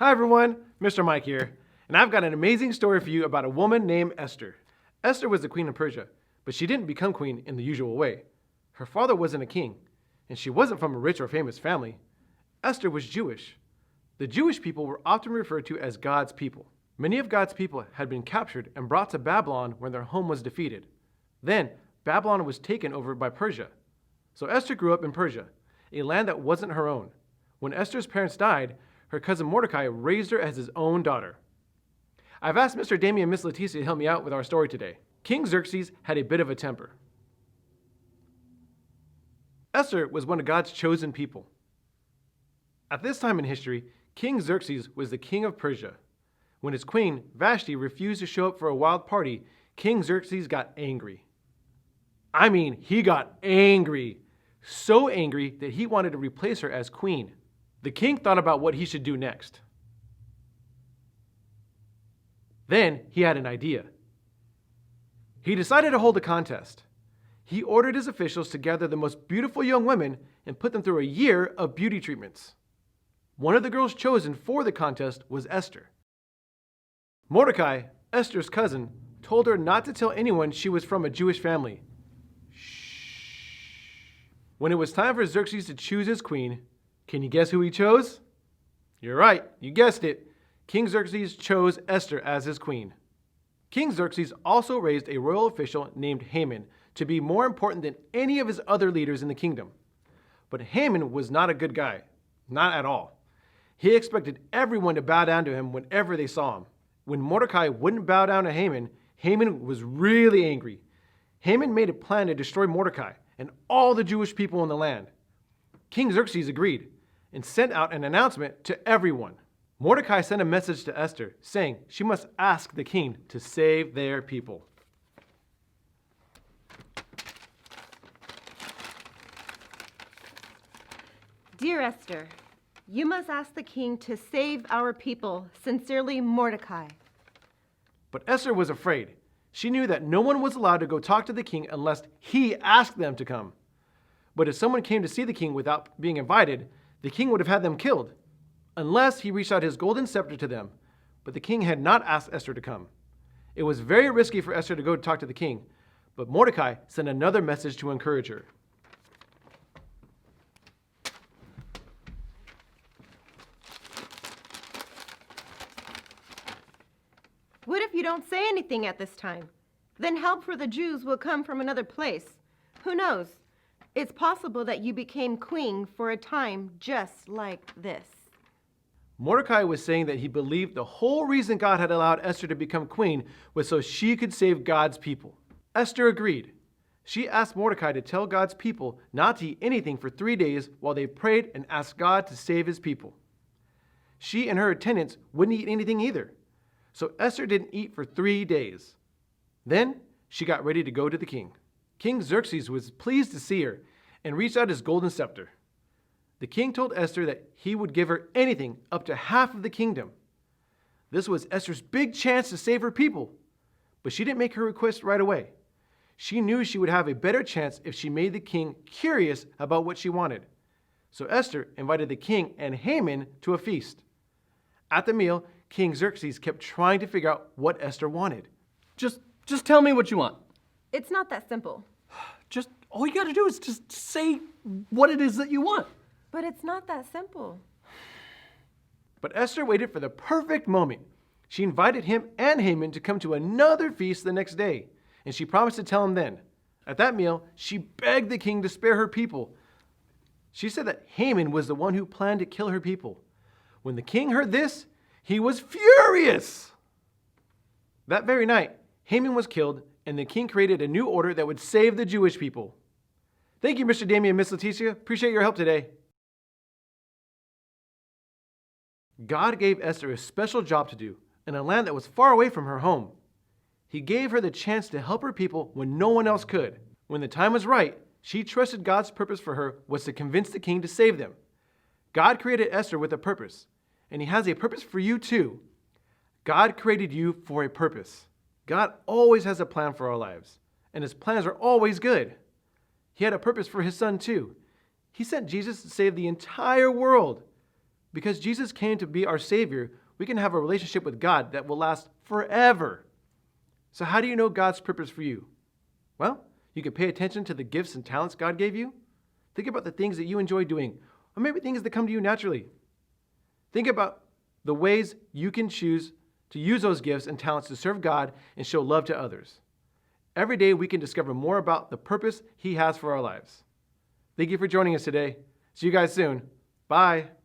Hi everyone, Mr. Mike here, and I've got an amazing story for you about a woman named Esther. Esther was the queen of Persia, but she didn't become queen in the usual way. Her father wasn't a king, and she wasn't from a rich or famous family. Esther was Jewish. The Jewish people were often referred to as God's people. Many of God's people had been captured and brought to Babylon when their home was defeated. Then, Babylon was taken over by Persia. So Esther grew up in Persia, a land that wasn't her own. When Esther's parents died, her cousin Mordecai raised her as his own daughter. I've asked Mr. Damien and Miss Leticia to help me out with our story today. King Xerxes had a bit of a temper. Esther was one of God's chosen people. At this time in history, King Xerxes was the king of Persia. When his queen, Vashti, refused to show up for a wild party, King Xerxes got angry. I mean, he got angry. So angry that he wanted to replace her as queen. The king thought about what he should do next. Then he had an idea. He decided to hold a contest. He ordered his officials to gather the most beautiful young women and put them through a year of beauty treatments. One of the girls chosen for the contest was Esther. Mordecai, Esther's cousin, told her not to tell anyone she was from a Jewish family. When it was time for Xerxes to choose his queen, can you guess who he chose? You're right, you guessed it. King Xerxes chose Esther as his queen. King Xerxes also raised a royal official named Haman to be more important than any of his other leaders in the kingdom. But Haman was not a good guy, not at all. He expected everyone to bow down to him whenever they saw him. When Mordecai wouldn't bow down to Haman, Haman was really angry. Haman made a plan to destroy Mordecai and all the Jewish people in the land. King Xerxes agreed and sent out an announcement to everyone. Mordecai sent a message to Esther saying she must ask the king to save their people. Dear Esther, you must ask the king to save our people. Sincerely, Mordecai. But Esther was afraid. She knew that no one was allowed to go talk to the king unless he asked them to come. But if someone came to see the king without being invited, the king would have had them killed, unless he reached out his golden scepter to them. But the king had not asked Esther to come. It was very risky for Esther to go talk to the king, but Mordecai sent another message to encourage her. What if you don't say anything at this time? Then help for the Jews will come from another place. Who knows? It's possible that you became queen for a time just like this. Mordecai was saying that he believed the whole reason God had allowed Esther to become queen was so she could save God's people. Esther agreed. She asked Mordecai to tell God's people not to eat anything for 3 days while they prayed and asked God to save his people. She and her attendants wouldn't eat anything either. So Esther didn't eat for 3 days. Then she got ready to go to the king. King Xerxes was pleased to see her and reached out his golden scepter. The king told Esther that he would give her anything up to half of the kingdom. This was Esther's big chance to save her people. But she didn't make her request right away. She knew she would have a better chance if she made the king curious about what she wanted. So Esther invited the king and Haman to a feast. At the meal, King Xerxes kept trying to figure out what Esther wanted. Just tell me what you want. It's not that simple. Just all you got to do is just say what it is that you want. But it's not that simple. But Esther waited for the perfect moment. She invited him and Haman to come to another feast the next day, and she promised to tell him then. At that meal, she begged the king to spare her people. She said that Haman was the one who planned to kill her people. When the king heard this, he was furious. That very night, Haman was killed, and the king created a new order that would save the Jewish people. Thank you, Mr. Damien and Miss Leticia. Appreciate your help today. God gave Esther a special job to do in a land that was far away from her home. He gave her the chance to help her people when no one else could. When the time was right, she trusted God's purpose for her was to convince the king to save them. God created Esther with a purpose, and he has a purpose for you too. God created you for a purpose. God always has a plan for our lives, and his plans are always good. He had a purpose for his son too. He sent Jesus to save the entire world. Because Jesus came to be our Savior, we can have a relationship with God that will last forever. So how do you know God's purpose for you? Well, you can pay attention to the gifts and talents God gave you. Think about the things that you enjoy doing, or maybe things that come to you naturally. Think about the ways you can choose to use those gifts and talents to serve God and show love to others. Every day we can discover more about the purpose He has for our lives. Thank you for joining us today. See you guys soon. Bye.